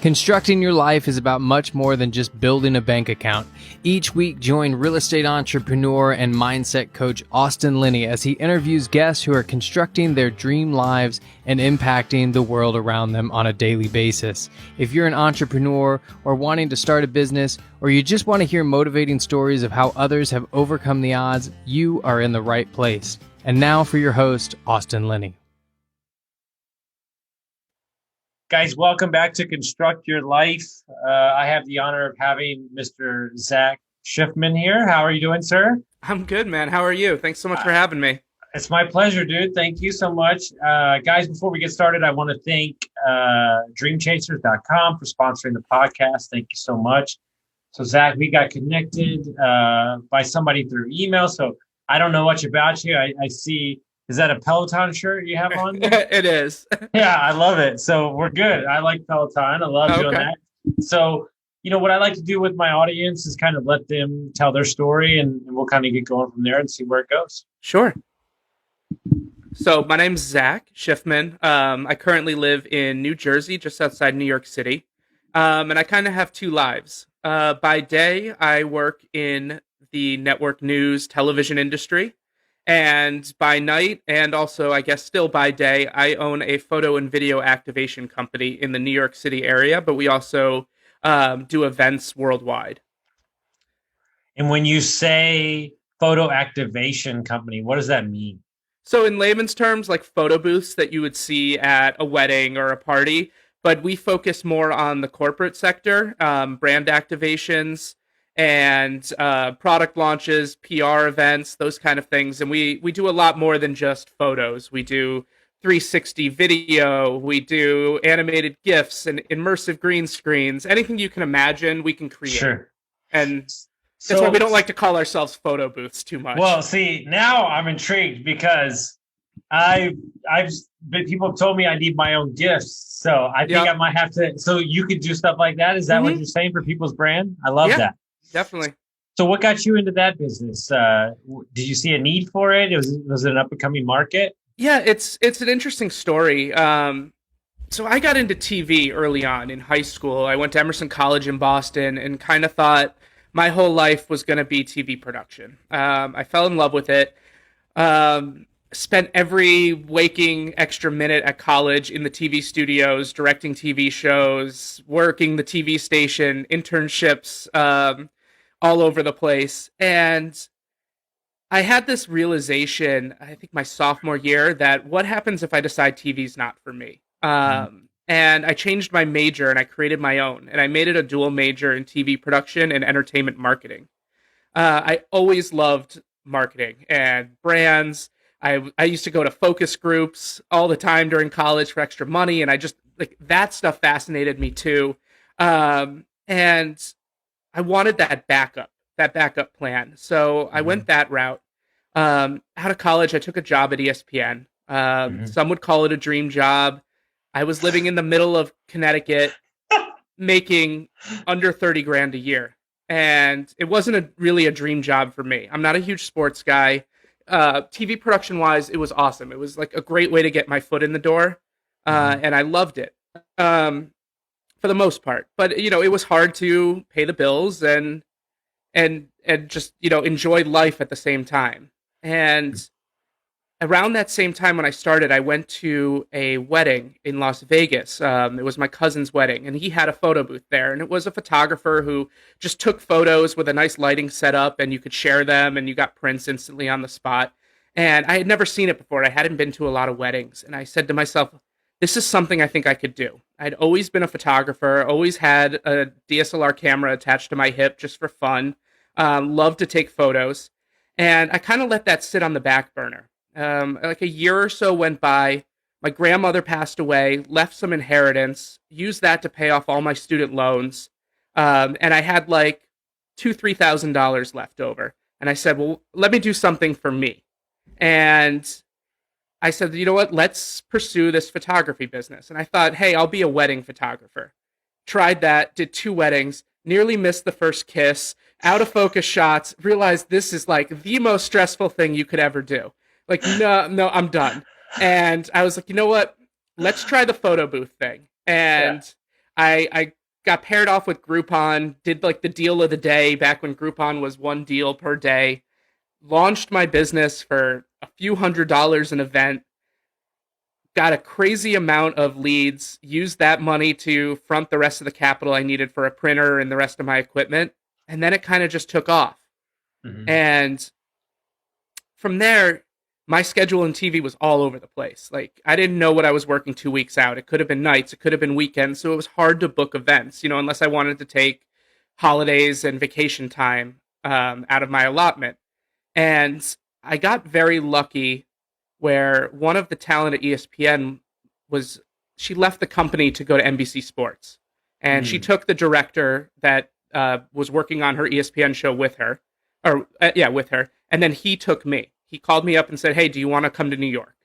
Constructing your life is about much more than just building a bank account. Each week, join real estate entrepreneur and mindset coach Austin Linney as he interviews guests who are constructing their dream lives and impacting the world around them on a daily basis. If you're an entrepreneur or wanting to start a business, or you just want to hear motivating stories of how others have overcome the odds, you are in the right place. And now for your host, Austin Linney. Guys, welcome back to Construct Your Life. I have the honor of having Mr. Zach Schiffman here. How are you doing, sir? I'm good, man. How are you? Thanks so much for having me. It's my pleasure, dude. Thank you so much. Guys, before we get started, I want to thank dreamchasers.com for sponsoring the podcast. Thank you so much. So, Zach, we got connected by somebody through email. So I don't know much about you. I see... Is that a Peloton shirt you have on? It is. Yeah, I love it. So we're good. I like Peloton. I love doing that. So, what I like to do with my audience is kind of let them tell their story, and we'll kind of get going from there and see where it goes. Sure. So my name's Zach Schiffman. I currently live in New Jersey, just outside New York City. And I kind of have two lives. By day, I work in the network news television industry. And by night, and also, I guess, still by day, I own a photo and video activation company in the New York City area, but we also do events worldwide. And when you say photo activation company, what does that mean? So in layman's terms, like photo booths that you would see at a wedding or a party, but we focus more on the corporate sector, brand activations, and product launches, PR events, those kind of things. And we do a lot more than just photos. We do 360 video, we do animated GIFs and immersive green screens. Anything you can imagine, we can create. Sure. And that's why we don't like to call ourselves photo booths too much. Well, see, now I'm intrigued because people have told me I need my own GIFs. So I think I might have to. So you could do stuff like that. Is that what you're saying for people's brand? I love that. Definitely. So what got you into that business? Did you see a need for it? Was it an up-and-coming market? Yeah, it's an interesting story. So I got into TV early on in high school. I went to Emerson College in Boston and kind of thought my whole life was going to be TV production. I fell in love with it. Spent every waking extra minute at college in the TV studios, directing TV shows, working the TV station, internships, all over the place. And I had this realization, I think my sophomore year, that what happens if I decide TV's not for me? And I changed my major and I created my own. And I made it a dual major in TV production and entertainment marketing. I always loved marketing and brands. I used to go to focus groups all the time during college for extra money. And I just, that stuff fascinated me too. And I wanted that backup plan. So I went that route. Out of college, I took a job at ESPN. Some would call it a dream job. I was living in the middle of Connecticut, making under 30 grand a year. And it wasn't really a dream job for me. I'm not a huge sports guy. TV production wise, it was awesome. It was like a great way to get my foot in the door. And I loved it. For the most part, but it was hard to pay the bills and just enjoy life at the same time. And around that same time when I started, I went to a wedding in Las Vegas. It was my cousin's wedding, and he had a photo booth there, and it was a photographer who just took photos with a nice lighting setup, and you could share them, and you got prints instantly on the spot. And I had never seen it before. I hadn't been to a lot of weddings, and I said to myself, this is something I think I could do. I'd always been a photographer, always had a DSLR camera attached to my hip just for fun, loved to take photos. And I kind of let that sit on the back burner. Like a year or so went by, my grandmother passed away, left some inheritance, used that to pay off all my student loans. And I had like $2,000-$3,000 left over. And I said, well, let me do something for me. And I said, you know what, let's pursue this photography business. And I thought, hey, I'll be a wedding photographer. Tried that, did 2 weddings, nearly missed the first kiss, out of focus shots, realized this is like the most stressful thing you could ever do. Like, no, I'm done. And I was like, you know what, let's try the photo booth thing. And I got paired off with Groupon, did like the deal of the day back when Groupon was one deal per day, launched my business for a few $100s an event, got a crazy amount of leads, used that money to front the rest of the capital I needed for a printer and the rest of my equipment. And then it kind of just took off. Mm-hmm. And from there, my schedule in TV was all over the place. Like, I didn't know what I was working 2 weeks out. It could have been nights, it could have been weekends. So it was hard to book events, unless I wanted to take holidays and vacation time out of my allotment. And I got very lucky where one of the talent at ESPN she left the company to go to NBC Sports. And she took the director that was working on her ESPN show with her. With her. And then he took me. He called me up and said, "Hey, do you want to come to New York?"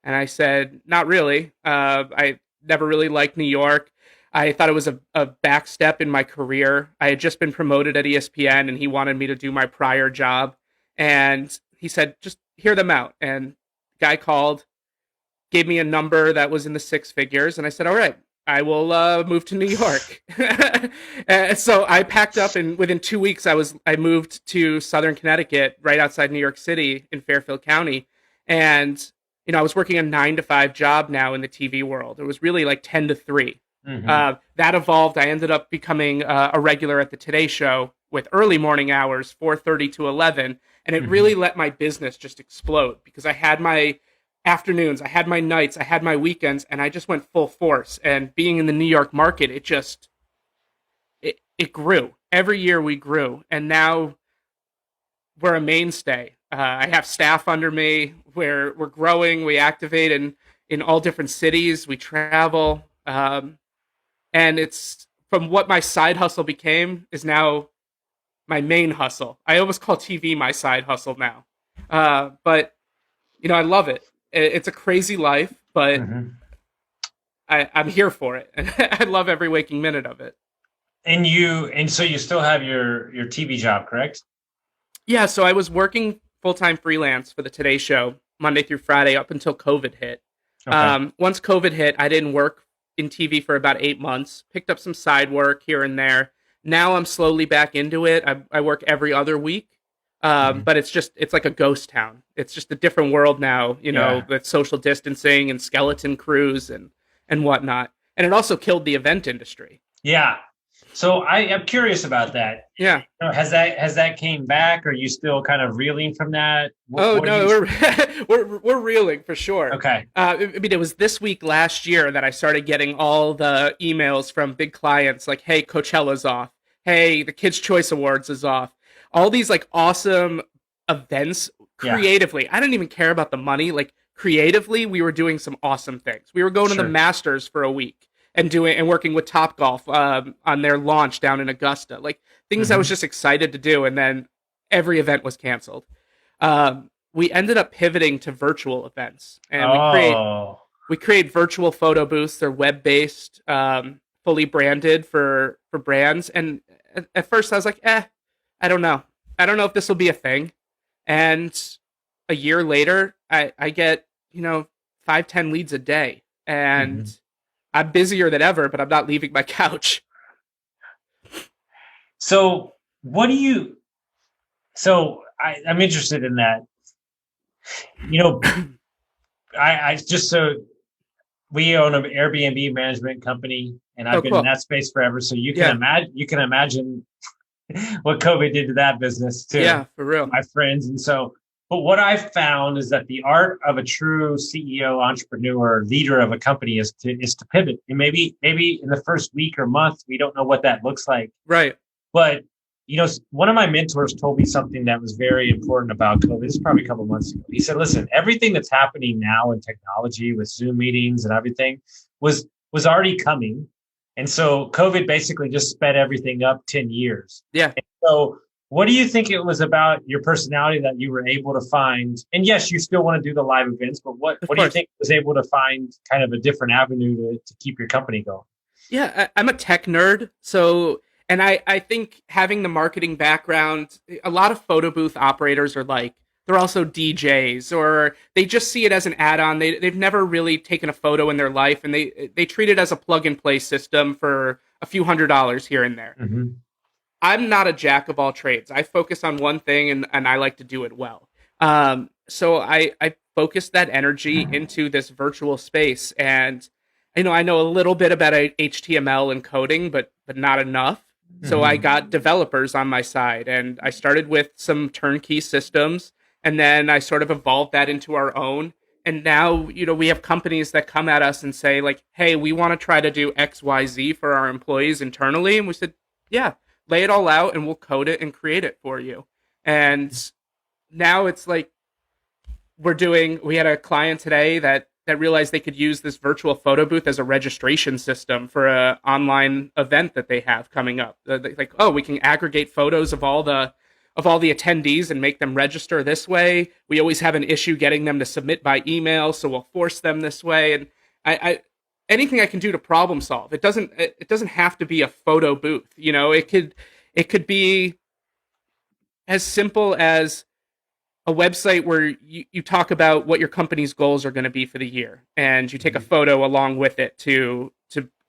And I said, "Not really. I never really liked New York. I thought it was a back step in my career. I had just been promoted at ESPN, and he wanted me to do my prior job." And he said, "Just hear them out." And the guy called, gave me a number that was in the six figures, and I said, "All right, I will move to New York." So I packed up, and within 2 weeks, I moved to Southern Connecticut, right outside New York City in Fairfield County. And, I was working a 9-to-5 job now in the TV world. It was really like 10 to 3. Mm-hmm. That evolved. I ended up becoming a regular at the Today Show with early morning hours, 4:30 to 11. And it really let my business just explode because I had my afternoons, I had my nights, I had my weekends, and I just went full force. And being in the New York market, it grew. Every year we grew, and now we're a mainstay. I have staff under me. We're growing. We activate in all different cities. We travel, and it's from what my side hustle became is now my main hustle. I almost call TV my side hustle now, but I love it. It's a crazy life, but I'm here for it. I love every waking minute of it. And so you still have your TV job, correct? Yeah, so I was working full-time freelance for the Today Show Monday through Friday up until COVID hit. Okay. Once COVID hit, I didn't work in TV for about 8 months, picked up some side work here and there. Now I'm slowly back into it. I work every other week. But it's like a ghost town. It's just a different world now, with social distancing and skeleton crews and whatnot. And it also killed the event industry. Yeah. So I'm curious about that. Yeah. Has that came back? Or are you still kind of reeling from that? We're reeling for sure. Okay. It was this week last year that I started getting all the emails from big clients like, "Hey, Coachella's off. Hey, the Kids' Choice Awards is off." All these like awesome events creatively. Yeah. I didn't even care about the money. Like creatively, we were doing some awesome things. We were going to the Masters for a week and working with Topgolf on their launch down in Augusta. Like things I was just excited to do. And then every event was canceled. We ended up pivoting to virtual events, and we create virtual photo booths. They're web-based, fully branded for brands. And at first I was like, I don't know. I don't know if this will be a thing. And a year later, I get, 5-10 leads a day. And I'm busier than ever, but I'm not leaving my couch. So I'm interested in that. We own an Airbnb management company, and I've been in that space forever. So you can imagine what COVID did to that business too. Yeah, for real. My friends. And so, but what I've found is that the art of a true CEO, entrepreneur, leader of a company is to pivot. And maybe in the first week or month, we don't know what that looks like. Right. But, one of my mentors told me something that was very important about COVID. This is probably a couple months ago. He said, listen, everything that's happening now in technology with Zoom meetings and everything was already coming. And so COVID basically just sped everything up 10 years. Yeah. And so what do you think it was about your personality that you were able to find? And yes, you still want to do the live events, but what do you think was able to find kind of a different avenue to keep your company going? Yeah, I'm a tech nerd. So, and I think having the marketing background, a lot of photo booth operators are like, they're also DJs, or they just see it as an add-on. They've never really taken a photo in their life, and they treat it as a plug-and-play system for a few $100s here and there. Mm-hmm. I'm not a jack of all trades. I focus on one thing and I like to do it well. So I focus that energy into this virtual space. And, I know a little bit about HTML and coding, but not enough. So I got developers on my side, and I started with some turnkey systems, and then I sort of evolved that into our own. And now, we have companies that come at us and say, like, hey, we want to try to do XYZ for our employees internally. And we said, yeah, lay it all out and we'll code it and create it for you. And now it's like we had a client today that realized they could use this virtual photo booth as a registration system for an online event that they have coming up. Like, oh, we can aggregate photos of all the attendees and make them register this way. We always have an issue getting them to submit by email, so we'll force them this way. And I anything I can do to problem solve. It doesn't have to be a photo booth. It could be as simple as a website where you talk about what your company's goals are going to be for the year, and you take a photo along with it to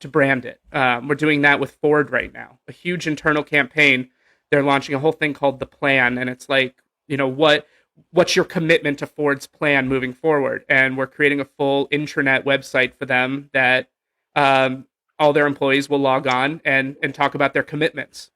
brand it. We're doing that with Ford right now, a huge internal campaign. They're launching a whole thing called The Plan, and it's like, what's your commitment to Ford's plan moving forward? And we're creating a full intranet website for them that all their employees will log on and talk about their commitments.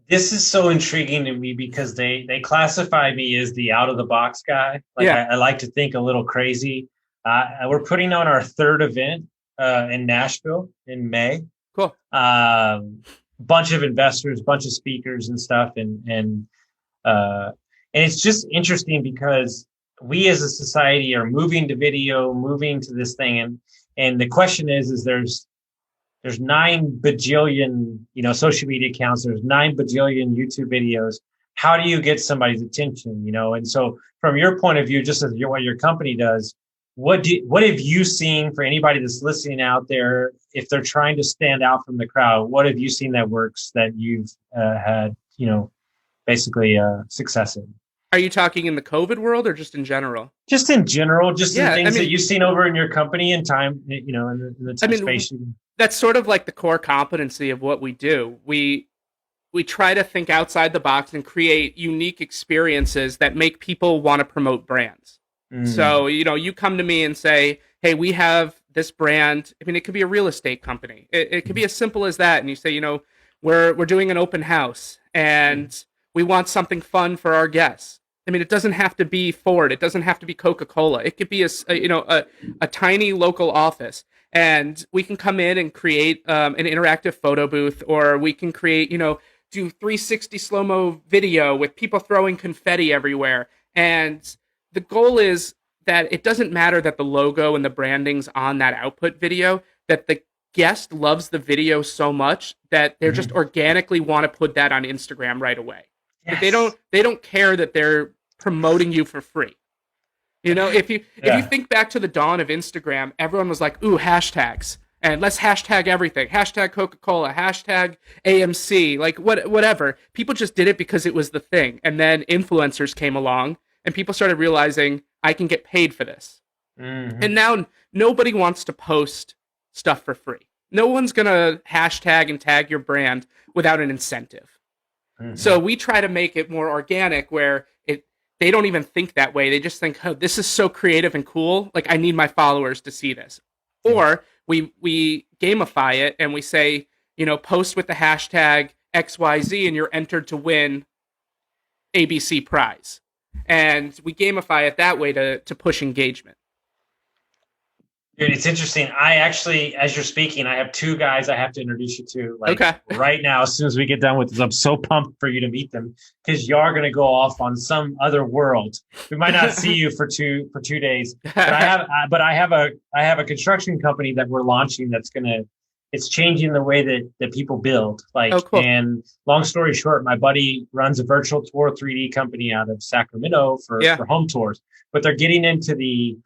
This is so intriguing to me because they classify me as the out of the box guy. I like to think a little crazy. We're putting on our third event in Nashville in May. Cool. Bunch of investors, bunch of speakers and stuff, and it's just interesting because we as a society are moving to video, moving to this thing, and the question is there's 9 bajillion, social media accounts. There's 9 bajillion YouTube videos. How do you get somebody's attention? And so from your point of view, just as what your company does, what have you seen for anybody that's listening out there? If they're trying to stand out from the crowd, what have you seen that works that you've had, basically success in? Are you talking in the COVID world or just in general? Just in general, the things that you've seen over in your company in time, in the space. That's sort of like the core competency of what we do. We try to think outside the box and create unique experiences that make people want to promote brands. So, you come to me and say, hey, we have this brand. I mean, it could be a real estate company. It could be as simple as that. And you say, we're doing an open house and we want something fun for our guests. I mean, it doesn't have to be Ford. It doesn't have to be Coca-Cola. It could be a tiny local office. And we can come in and create an interactive photo booth, or we can create, do 360 slow-mo video with people throwing confetti everywhere. And the goal is that it doesn't matter that the logo and the branding's on that output video, that the guest loves the video so much that they're just organically want to put that on Instagram right away. Yes. They don't care that they're promoting you for free. If you think back to the dawn of Instagram, everyone was like, ooh, hashtags. And let's hashtag everything. Hashtag Coca-Cola, hashtag AMC, like whatever. People just did it because it was the thing. And then influencers came along and people started realizing I can get paid for this. And now nobody wants to post stuff for free. No one's going to hashtag and tag your brand without an incentive. So we try to make it more organic where they don't even think that way. They just think, oh, this is so creative and cool. Like, I need my followers to see this. Or we gamify it and we say, post with the hashtag XYZ and you're entered to win ABC prize. And we gamify it that way to push engagement. Dude, it's interesting. I actually, as you're speaking, I have 2 guys I have to introduce you to. Right now, as soon as we get done with this, I'm so pumped for you to meet them because you're going to go off on some other world. We might not see you for two days, but I have a construction company that we're launching it's changing the way that people build. Cool. And long story short, my buddy runs a virtual tour 3D company out of Sacramento for home tours, but they're getting into the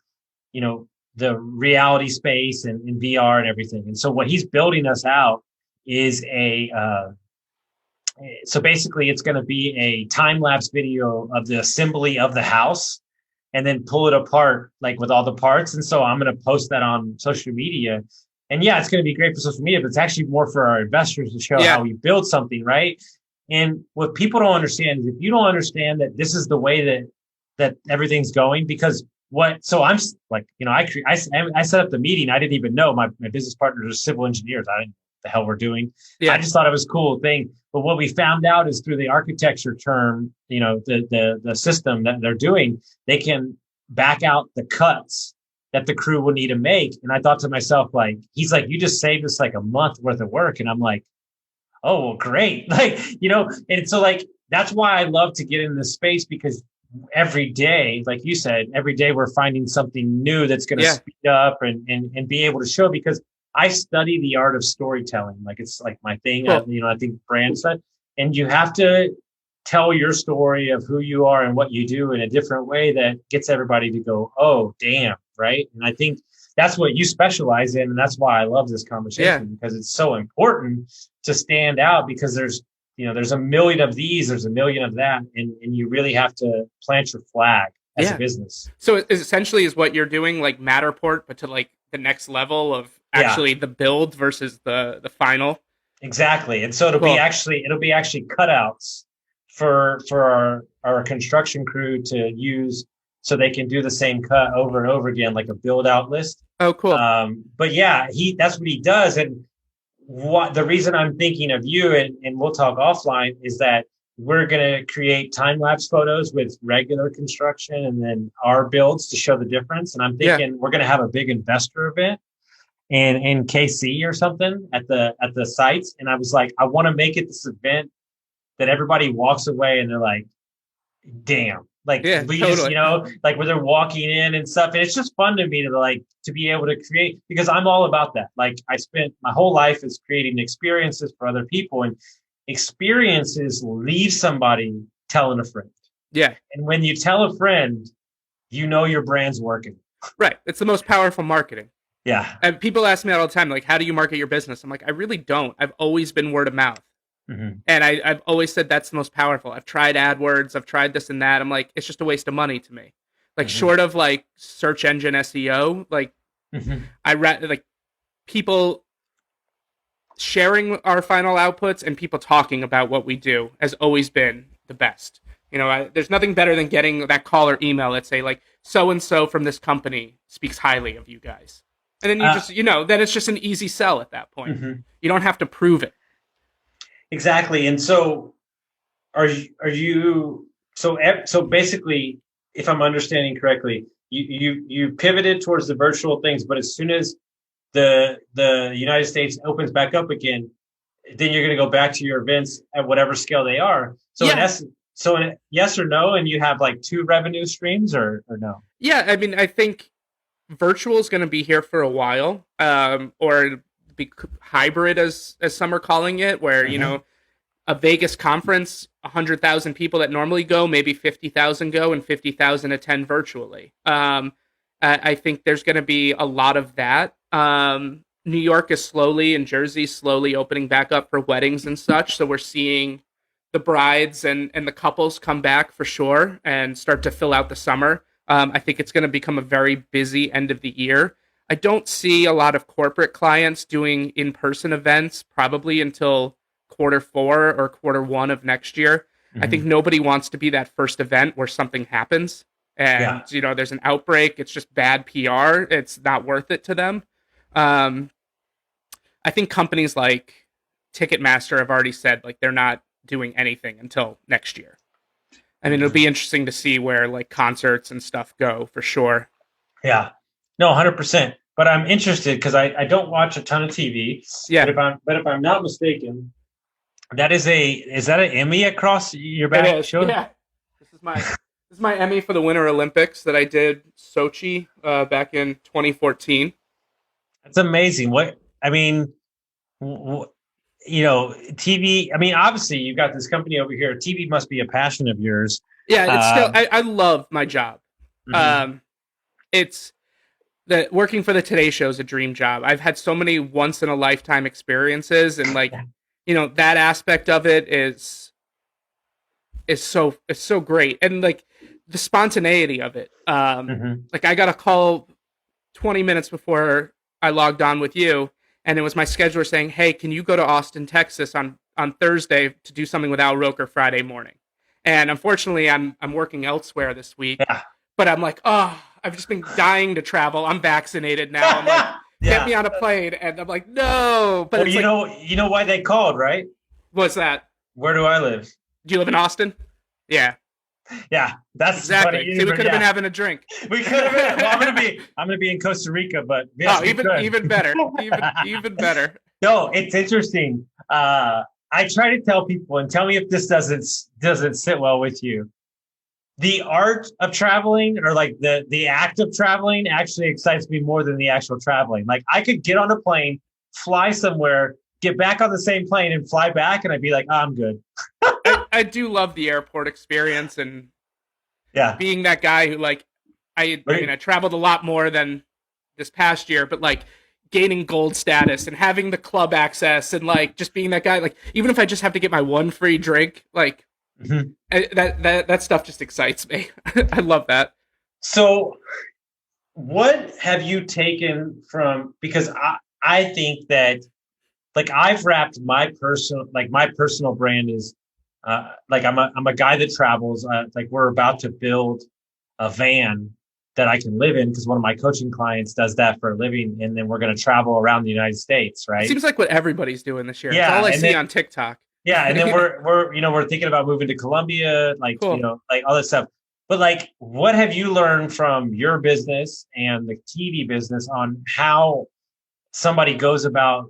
reality space and VR and everything. And so what he's building us out is so basically it's going to be a time-lapse video of the assembly of the house and then pull it apart, like with all the parts. And so I'm going to post that on social media. And yeah, it's going to be great for social media, but it's actually more for our investors to show how we build something, right? And what people don't understand is if you don't understand that this is the way that everything's going, because so I'm like, I set up the meeting. I didn't even know my business partners are civil engineers. I didn't know what the hell we're doing. I just thought it was a cool thing. But what we found out is through the architecture term, the system that they're doing, they can back out the cuts that the crew will need to make. And I thought to myself, like, he's like, you just saved us like a month worth of work. And I'm like, oh, well, great. And so like, that's why I love to get in this space, because every day, like you said, every day we're finding something new that's going to speed up and be able to show, because I study the art of storytelling. Like, it's like my thing. Cool. I think brand stuff, and you have to tell your story of who you are and what you do in a different way that gets everybody to go, oh, damn. Right. And I think that's what you specialize in. And that's why I love this conversation, because it's so important to stand out, because there's a million of these, there's a million of that. And you really have to plant your flag as a business. So essentially is what you're doing like Matterport, but to like the next level of actually the build versus the final. Exactly. And so it'll be actually cutouts for our construction crew to use, so they can do the same cut over and over again, like a build out list. Oh, cool. But yeah, that's what he does. And the reason I'm thinking of you, and we'll talk offline, is that we're going to create time lapse photos with regular construction and then our builds to show the difference. And I'm thinking we're going to have a big investor event in KC or something at the sites. And I was like, I want to make it this event that everybody walks away and they're like, damn. Like, just, like where they're walking in and stuff. And it's just fun to me to be able to create, because I'm all about that. Like, I spent my whole life is creating experiences for other people, and experiences leave somebody telling a friend. Yeah. And when you tell a friend, your brand's working. Right. It's the most powerful marketing. Yeah. And people ask me that all the time, like, how do you market your business? I'm like, I really don't. I've always been word of mouth. Mm-hmm. And I've always said that's the most powerful. I've tried AdWords, I've tried this and that. I'm like, it's just a waste of money to me. Like, short of like search engine SEO, like I read like people sharing our final outputs and people talking about what we do has always been the best. There's nothing better than getting that call or email that say like, so and so from this company speaks highly of you guys, and then you just then it's just an easy sell at that point. You don't have to prove it. Exactly. And so are you, so basically, if I'm understanding correctly, you pivoted towards the virtual things, but as soon as the United States opens back up again, then you're going to go back to your events at whatever scale they are. So in essence, yes or no, and you have like two revenue streams or no? Yeah. I mean, I think virtual is going to be here for a while, or be hybrid as some are calling it, where a Vegas conference, 100,000 people that normally go, maybe 50,000 go and 50,000 attend virtually. I think there's going to be a lot of that. New York is slowly, and Jersey slowly opening back up for weddings and such, so we're seeing the brides and the couples come back for sure and start to fill out the summer. I think it's going to become a very busy end of the year. I don't see a lot of corporate clients doing in-person events probably until Q4 or Q1 of next year. I think nobody wants to be that first event where something happens and there's an outbreak. It's just bad PR. It's not worth it to them. I think companies like Ticketmaster have already said like they're not doing anything until next year. I mean, it'll be interesting to see where like concerts and stuff go for sure. Yeah, no, 100%. But I'm interested because I don't watch a ton of TV. Yeah. But if I'm not mistaken, is that an Emmy across your back? It is. Sure. Yeah. This is my Emmy for the Winter Olympics that I did Sochi back in 2014. That's amazing. TV. I mean, obviously you've got this company over here. TV must be a passion of yours. Yeah, it's still. I love my job. It's that working for the Today Show is a dream job. I've had so many once in a lifetime experiences, and like, that aspect of it is so great, and like the spontaneity of it. Like I got a call 20 minutes before I logged on with you, and it was my scheduler saying, "Hey, can you go to Austin, Texas on Thursday to do something with Al Roker Friday morning?" And unfortunately, I'm working elsewhere this week, Yeah. but I'm like, oh, I've just been dying to travel. I'm vaccinated now. I'm like, get me on a plane, and I'm like, no. But Well, it's you know why they called, right? what's that? Where do I live? Do you live in Austin? Yeah, Yeah, that's exactly. funny. See, we could have been having a drink. We could have been. Well, I'm gonna be in Costa Rica, but yes, even better, even better. No, it's interesting. I try to tell people, and tell me if this doesn't sit well with you. The art of traveling, or like the act of traveling, actually excites me more than the actual traveling. Like I could get on a plane, fly somewhere, get back on the same plane, and fly back, and I'd be like, oh, I'm good. I do love the airport experience, and Yeah, being that guy who I mean, I traveled a lot more than this past year, but like gaining gold status and having the club access and like just being that guy, like even if I just have to get my one free drink, like that stuff just excites me. I love that. So what have you taken from, because I think that like I've wrapped my personal brand is like I'm a guy that travels. Like we're about to build a van that I can live in because one of my coaching clients does that for a living, and then we're going to travel around the United States, right? It seems like what everybody's doing this year. Yeah, it's all I see on TikTok. Yeah, and then we're thinking about moving to Colombia, like cool. Like all that stuff. But like, what have you learned from your business and the TV business on how somebody goes about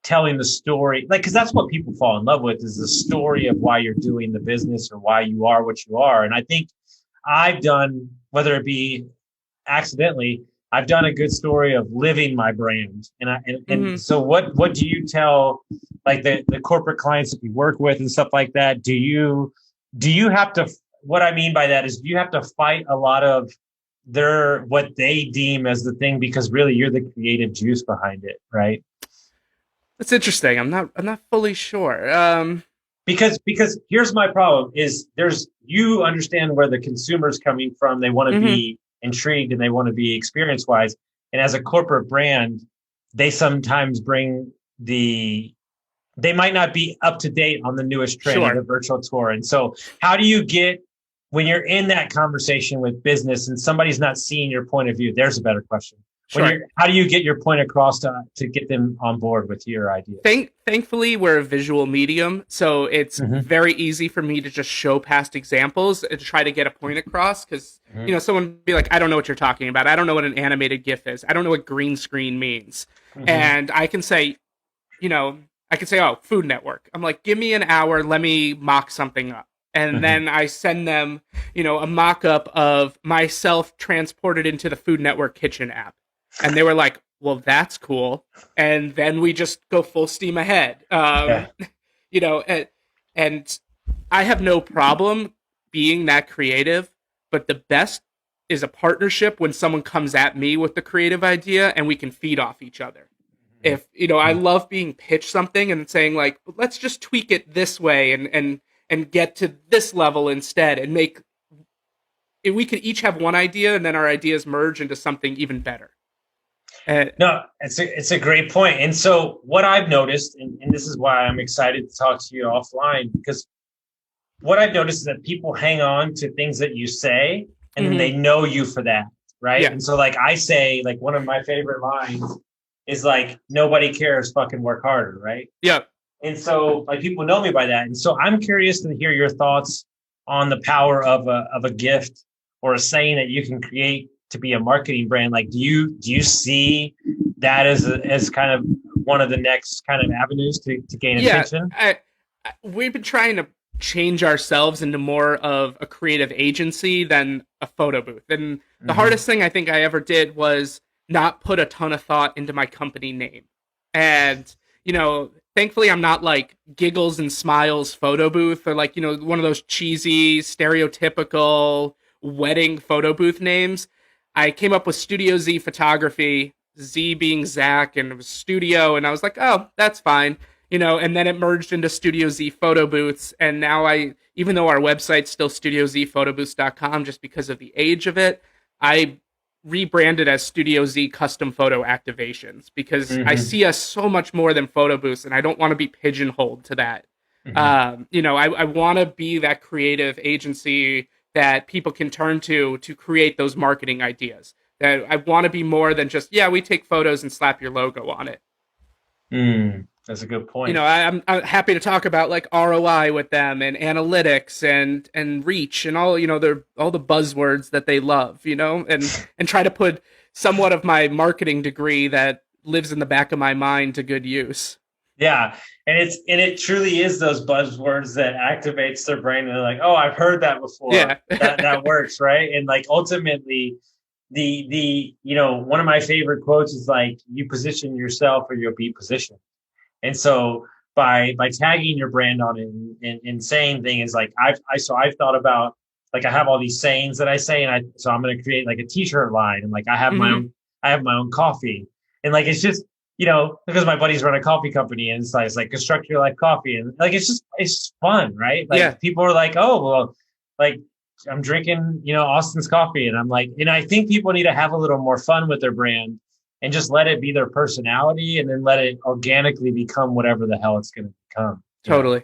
telling the story? Like, because that's what people fall in love with, is the story of why you're doing the business or why you are what you are. And I think I've done, whether it be accidentally, I've done a good story of living my brand. And so what do you tell like the corporate clients that you work with and stuff like that? Do you have to, what I mean by that is, do you have to fight a lot of what they deem as the thing, because really you're the creative juice behind it, right? That's interesting. I'm not fully sure. Because here's my problem is you understand where the consumer's coming from. They want to be intrigued and they want to be experience wise. And as a corporate brand, they sometimes they might not be up to date on the newest trend, the virtual tour. And so how do you get, when you're in that conversation with business and somebody's not seeing your point of view? There's a better question. How do you get your point across to get them on board with your idea? Thankfully, we're a visual medium, so it's very easy for me to just show past examples and try to get a point across. Because someone would be like, "I don't know what you're talking about. I don't know what an animated GIF is. I don't know what green screen means." And I can say, "Oh, Food Network." I'm like, "Give me an hour. Let me mock something up." And then I send them, a mock-up of myself transported into the Food Network kitchen app. And they were like, well, that's cool. And then we just go full steam ahead. And I have no problem being that creative, but the best is a partnership when someone comes at me with the creative idea and we can feed off each other. If, I love being pitched something and saying like, let's just tweak it this way and get to this level instead, and we could each have one idea and then our ideas merge into something even better. No, it's a great point. And so what I've noticed, and this is why I'm excited to talk to you offline, because what I've noticed is that people hang on to things that you say and they know you for that, right? Yeah. And so like I say, like one of my favorite lines is like, nobody cares, fucking work harder, right? Yeah. And so like people know me by that. And so I'm curious to hear your thoughts on the power of a gift or a saying that you can create to be a marketing brand. Like, do you see that as kind of one of the next kind of avenues to gain attention? We've been trying to change ourselves into more of a creative agency than a photo booth. And the hardest thing I think I ever did was not put a ton of thought into my company name. And, thankfully I'm not like Giggles and Smiles photo booth or like, one of those cheesy, stereotypical wedding photo booth names. I came up with Studio Z Photography, Z being Zach, and it was studio, and I was like, oh, that's fine. And then it merged into Studio Z Photo Booths, and now even though our website's still studiozphotobooths.com just because of the age of it, I rebranded as Studio Z Custom Photo Activations because I see us so much more than photo booths, and I don't want to be pigeonholed to that. I want to be that creative agency that people can turn to create those marketing ideas. That I want to be more than just, we take photos and slap your logo on it. That's a good point. I'm happy to talk about like ROI with them and analytics and reach and all, they're all the buzzwords that they love, and try to put somewhat of my marketing degree that lives in the back of my mind to good use. Yeah. And it truly is those buzzwords that activates their brain. And they're like, oh, I've heard that before. Yeah. that works. Right. And like, ultimately one of my favorite quotes is like, you position yourself or you'll be positioned. And so by tagging your brand on it and saying things like I've thought about, like, I have all these sayings that I say, and so I'm going to create like a t-shirt line, and like I have my own coffee, and like it's just because my buddies run a coffee company, and it's like Construct Your Life Coffee, and like it's fun, right? Like people are like, oh well, like I'm drinking Austin's coffee, and I'm like, I think people need to have a little more fun with their brand. And just let it be their personality, and then let it organically become whatever the hell it's going to become. Totally.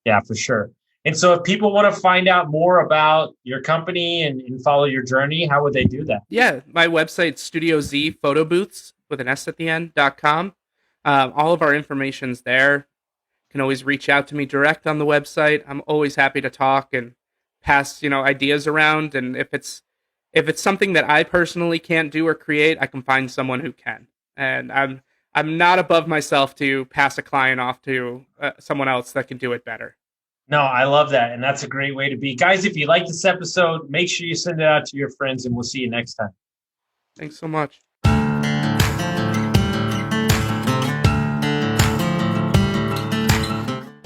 Yeah, for sure. And so if people want to find out more about your company and follow your journey, how would they do that? Yeah, my website, Studio Z Photo Booths with an S at the end.com. All of our information's there. You can always reach out to me direct on the website. I'm always happy to talk and pass, ideas around. And if it's something that I personally can't do or create, I can find someone who can. And I'm not above myself to pass a client off to someone else that can do it better. No, I love that. And that's a great way to be. Guys, if you like this episode, make sure you send it out to your friends, and we'll see you next time. Thanks so much.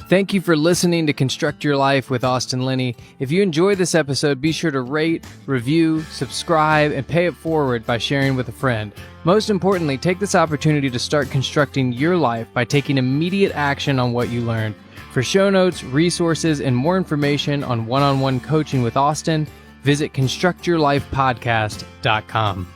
Thank you for listening to Construct Your Life with Austin Linney. If you enjoyed this episode, be sure to rate, review, subscribe, and pay it forward by sharing with a friend. Most importantly, take this opportunity to start constructing your life by taking immediate action on what you learned. For show notes, resources, and more information on one-on-one coaching with Austin, visit constructyourlifepodcast.com.